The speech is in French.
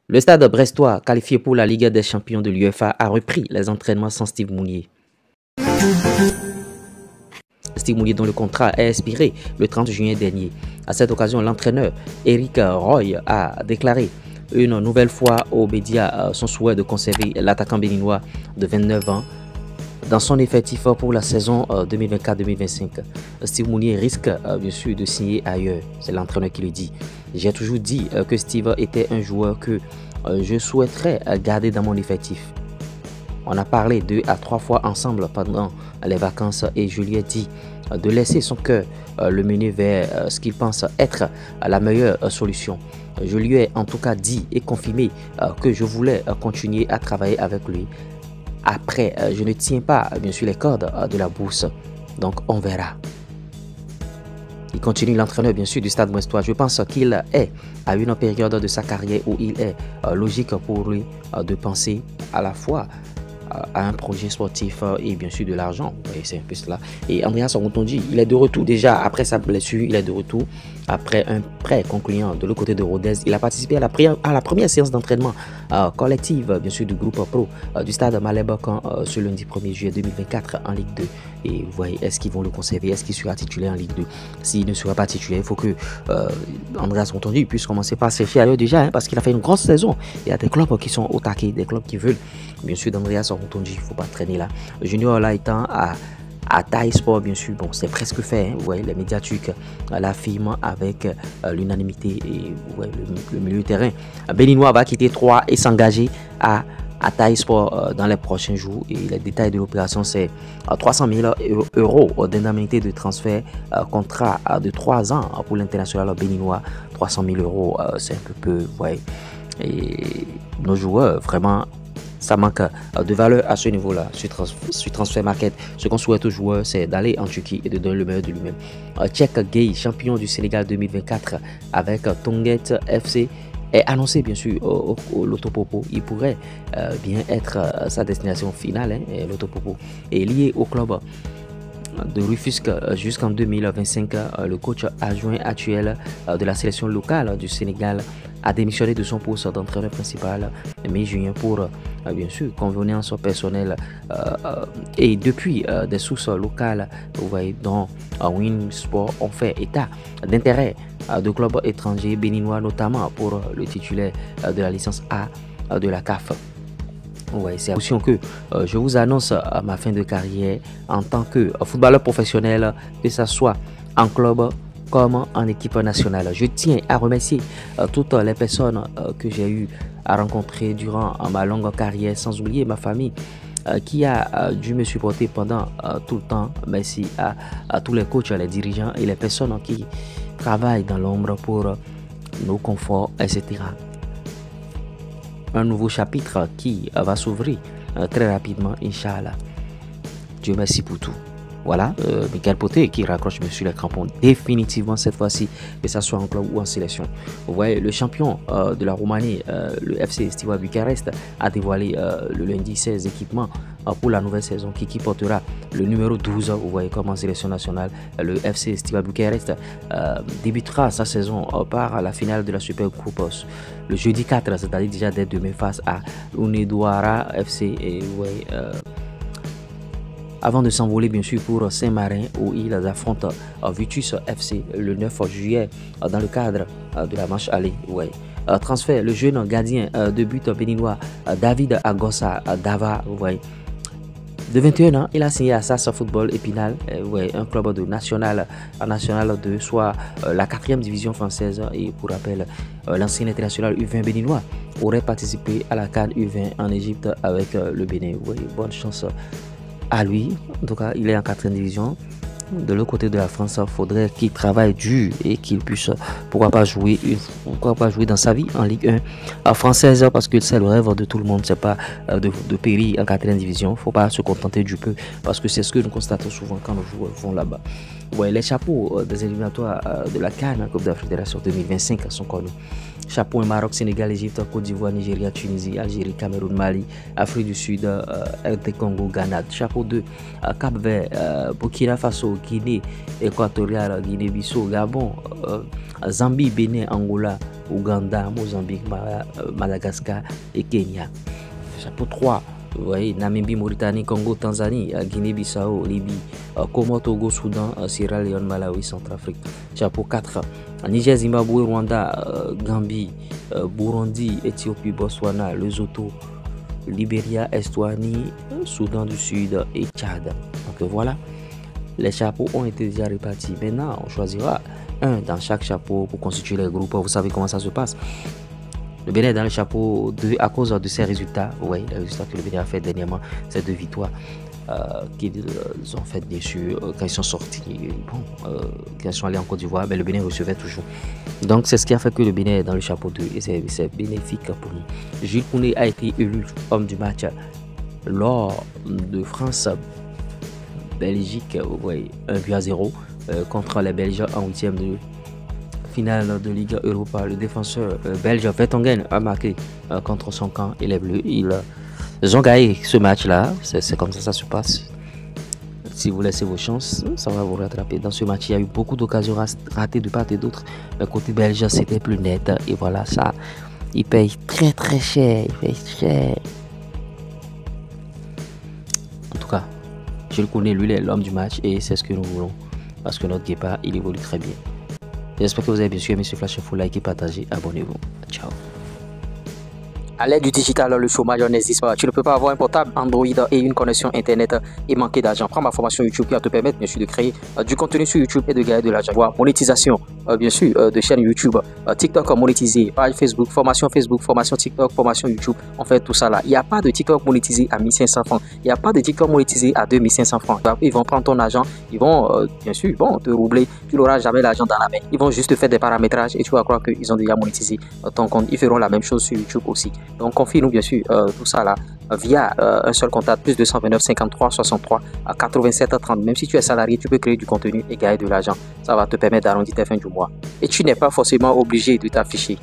Le stade brestois, qualifié pour la Ligue des champions de l'UEFA, a repris les entraînements sans Steve Mounier. Steve Mounier, dont le contrat est expiré le 30 juin dernier. À cette occasion, l'entraîneur Eric Roy a déclaré une nouvelle fois aux médias son souhait de conserver l'attaquant béninois de 29 ans dans son effectif pour la saison 2024-2025. Steve Mounier risque bien sûr de signer ailleurs, c'est l'entraîneur qui le dit. J'ai toujours dit que Steve était un joueur que je souhaiterais garder dans mon effectif. On a parlé 2 à 3 fois ensemble pendant les vacances et je lui ai dit de laisser son cœur le mener vers ce qu'il pense être la meilleure solution. Je lui ai en tout cas dit et confirmé que je voulais continuer à travailler avec lui. Après, je ne tiens pas bien sûr les cordes de la bourse, donc on verra. Il continue, l'entraîneur bien sûr du Stade brestois. Je pense qu'il est à une période de sa carrière où il est logique pour lui de penser à la fois à un projet sportif et bien sûr de l'argent. C'est un peu cela. Et Andreas Orontonji, il est de retour déjà après sa blessure. Il est de retour après un prêt concluant de l'autre côté de Rodez. Il a participé à la première séance d'entraînement collective bien sûr du groupe pro du stade Malais-Bocan ce lundi 1er juillet 2024 en Ligue 2. Et vous voyez, est-ce qu'ils vont le conserver? Est-ce qu'il sera titulaire en Ligue 2? S'il ne sera pas titulaire, il faut que Andreas Orontonji puisse commencer par chercher ailleurs déjà, parce qu'il a fait une grosse saison. Il y a des clubs qui sont au taquet, des clubs qui veulent bien sûr d'Andreas Orontonji. Il ne faut pas traîner là. Junior là étant à Thaï Sport, bien sûr, bon, c'est presque fait. Vous voyez, les médias turcs l'affirment avec l'unanimité et le milieu de terrain béninois va quitter Troyes et s'engager à Thaï Sport dans les prochains jours. Et les détails de l'opération, c'est 300 000 euros d'indemnité de transfert, contrat de 3 ans pour l'international béninois. 300 000 euros, c'est un peu, vous voyez. Et nos joueurs, vraiment, ça manque de valeur à ce niveau-là, sur transfert market. Ce qu'on souhaite aux joueurs, c'est d'aller en Turquie et de donner le meilleur de lui-même. Tchèque Gay, champion du Sénégal 2024 avec Tonguet FC, est annoncé bien sûr au Lotopopo. Il pourrait bien être sa destination finale, Lotopopo. Et lié au club de Rufisque jusqu'en 2025, le coach adjoint actuel de la sélection locale du Sénégal a démissionné de son poste d'entraîneur principal mi-juin pour bien sûr convenance personnelle et depuis des sources locales, vous voyez, dont Win Sport ont fait état d'intérêt de clubs étrangers béninois, notamment pour le titulaire de la licence A de la CAF. Ouais, c'est aussi que je vous annonce ma fin de carrière en tant que footballeur professionnel, que ce soit en club comme en équipe nationale. Je tiens à remercier toutes les personnes que j'ai eu à rencontrer durant ma longue carrière, sans oublier ma famille qui a dû me supporter pendant tout le temps. Merci à tous les coachs, les dirigeants et les personnes qui travaillent dans l'ombre pour nos conforts, etc. Un nouveau chapitre qui va s'ouvrir très rapidement, Inch'Allah. Dieu merci pour tout. Voilà, Michael Poté qui raccroche sur les crampons définitivement cette fois-ci, que ce soit en club ou en sélection. Vous voyez, le champion de la Roumanie, le FC Steaua Bucarest, a dévoilé le lundi 16 équipements pour la nouvelle saison qui portera le numéro 12. Vous voyez comme en sélection nationale, le FC Steaua Bucarest débutera sa saison par la finale de la Super Coupe le jeudi 4, c'est-à-dire déjà dès demain face à Unedouara FC. Et vous voyez, avant de s'envoler bien sûr pour Saint-Marin où ils affrontent Vitus FC le 9 juillet dans le cadre de la manche aller. Ouais. Transfert, le jeune gardien de but béninois David Agossa Dava, vous voyez, de 21 ans, il a signé à SAS Football Épinal, un club de national 2, soit la 4e division française. Et pour rappel, l'ancien international U20 béninois aurait participé à la CAN U20 en Égypte avec le Bénin. Bonne chance à lui. En tout cas, il est en 4e division. De l'autre côté de la France, il faudrait qu'il travaille dur et qu'il puisse, pourquoi pas jouer dans sa vie en Ligue 1 française, parce que c'est le rêve de tout le monde. C'est pas de périr en 4e division. Il ne faut pas se contenter du peu, parce que c'est ce que nous constatons souvent quand nos joueurs vont là-bas. Ouais, les chapeaux des éliminatoires de la CAN, Coupe d'Afrique des Nations 2025, sont connus. Chapeau Maroc, Sénégal, Égypte, Côte d'Ivoire, Nigeria, Tunisie, Algérie, Cameroun, Mali, Afrique du Sud, RD Congo, Ghana. Chapeau 2, Cap-Vert, Burkina Faso, Guinée équatoriale, Guinée-Bissau, Gabon, Zambie, Bénin, Angola, Ouganda, Mozambique, Madagascar et Kenya. Chapeau 3, vous voyez, Namibie, Mauritanie, Congo, Tanzanie, Guinée-Bissau, Libye, Comores, Togo, Soudan, Sierra Leone, Malawi, Centrafrique. Chapeau 4, Niger, Zimbabwe, Rwanda, Gambie, Burundi, Éthiopie, Botswana, Lesotho, Libéria, Estonie, Soudan du Sud et Tchad. Donc voilà, les chapeaux ont été déjà répartis. Maintenant, on choisira un dans chaque chapeau pour constituer les groupes. Vous savez comment ça se passe. Le Bénin est dans le chapeau 2 à cause de ses résultats. Oui, les résultats que le Bénin a fait dernièrement, ces 2 victoires qu'ils ont faites bien sûr quand ils sont sortis. Bon, quand ils sont allés en Côte d'Ivoire, mais le Bénin recevait toujours. Donc c'est ce qui a fait que le Bénin est dans le chapeau 2 et c'est bénéfique pour nous. Jules Koundé a été élu homme du match lors de France-Belgique, ouais, 1-0 contre les Belges en 8e de finale de Ligue Europa. Le défenseur belge Vertonghen a marqué contre son camp et les Bleus. Ils ont gagné ce match-là. C'est comme ça se passe. Si vous laissez vos chances, ça va vous rattraper. Dans ce match, il y a eu beaucoup d'occasions ratées de part et d'autre. Mais côté belge, c'était plus net. Et voilà, ça, il paye très très cher. Il paye cher. En tout cas, je le connais, lui, il est l'homme du match et c'est ce que nous voulons. Parce que notre guépard, il évolue très bien. J'espère que vous avez bien sûr aimé ce flash info, likez, partagez, abonnez-vous. Ciao. À l'aide du digital, le chômage n'existe pas. Tu ne peux pas avoir un portable Android et une connexion internet et manquer d'argent. Prends ma formation YouTube qui va te permettre bien sûr de créer du contenu sur YouTube et de gagner de l'argent. Monétisation, bien sûr, de chaîne YouTube, TikTok monétisé, page Facebook, formation TikTok, formation YouTube. On fait tout ça là. Il n'y a pas de TikTok monétisé à 1500 francs. Il n'y a pas de TikTok monétisé à 2500 francs. Ils vont prendre ton argent, ils vont bien sûr te roubler. Tu n'auras jamais l'argent dans la main. Ils vont juste faire des paramétrages et tu vas croire qu'ils ont déjà monétisé ton compte. Ils feront la même chose sur YouTube aussi. Donc confie-nous bien sûr tout ça là via un seul contact, plus 229 53 63 à 87 30. Même si tu es salarié, tu peux créer du contenu et gagner de l'argent. Ça va te permettre d'arrondir tes fins du mois. Et tu n'es pas forcément obligé de t'afficher.